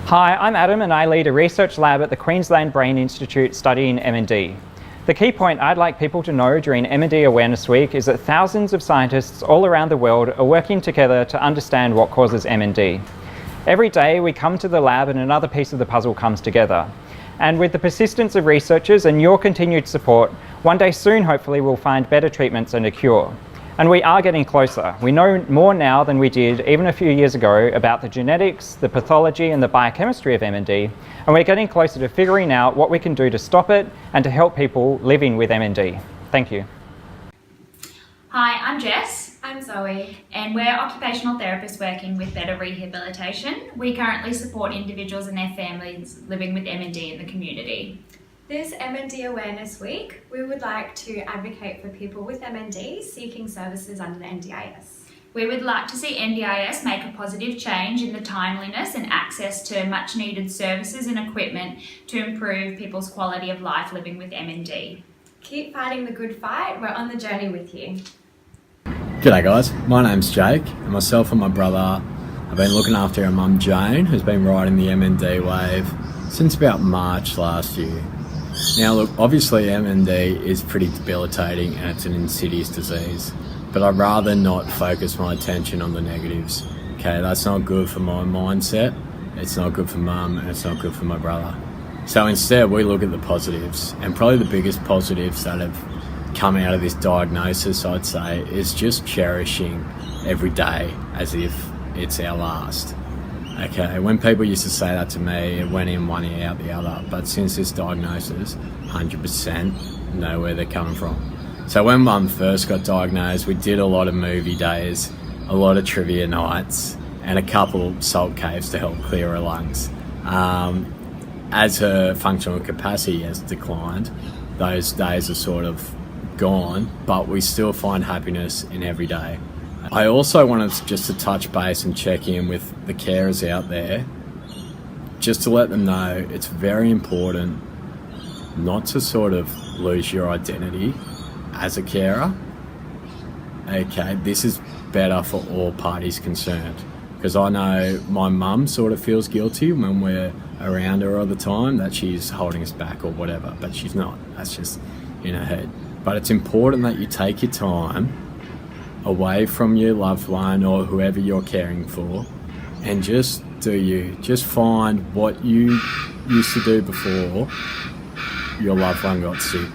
Hi, I'm Adam and I lead a research lab at the Queensland Brain Institute studying MND. The key point I'd like people to know during MND Awareness Week is that thousands of scientists all around the world are working together to understand what causes MND. Every day we come to the lab and another piece of the puzzle comes together. And with the persistence of researchers and your continued support, one day soon hopefully we'll find better treatments and a cure. And we are getting closer. We know more now than we did even a few years ago about the genetics, the pathology and the biochemistry of MND, and we're getting closer to figuring out what we can do to stop it and to help people living with MND. Thank you. Hi, I'm Jess. I'm Zoe. And we're occupational therapists working with Better Rehabilitation. We currently support individuals and their families living with MND in the community. This MND Awareness Week, we would like to advocate for people with MND seeking services under the NDIS. We would like to see NDIS make a positive change in the timeliness and access to much needed services and equipment to improve people's quality of life living with MND. Keep fighting the good fight, we're on the journey with you. G'day guys, my name's Jake and myself and my brother have been looking after our mum Jane, who's been riding the MND wave since about March last year. Now look, obviously MND is pretty debilitating and it's an insidious disease, but I'd rather not focus my attention on the negatives. Okay, that's not good for my mindset, it's not good for mum and it's not good for my brother. So instead we look at the positives, and probably the biggest positives that have come out of this diagnosis, I'd say, is just cherishing every day as if it's our last. Okay, when people used to say that to me, it went in one ear out the other, but since this diagnosis, 100% know where they're coming from. So when mum first got diagnosed, we did a lot of movie days, a lot of trivia nights, and a couple salt caves to help clear her lungs. As her functional capacity has declined, those days are sort of gone, but we still find happiness in every day. I also wanted just to touch base and check in with the carers out there, just to let them know it's very important not to sort of lose your identity as a carer. Okay, this is better for all parties concerned, because I know my mum sort of feels guilty when we're around her all the time that she's holding us back or whatever, but she's not. That's just in her head. But it's important that you take your time away from your loved one or whoever you're caring for and just do you. Just find what you used to do before your loved one got sick.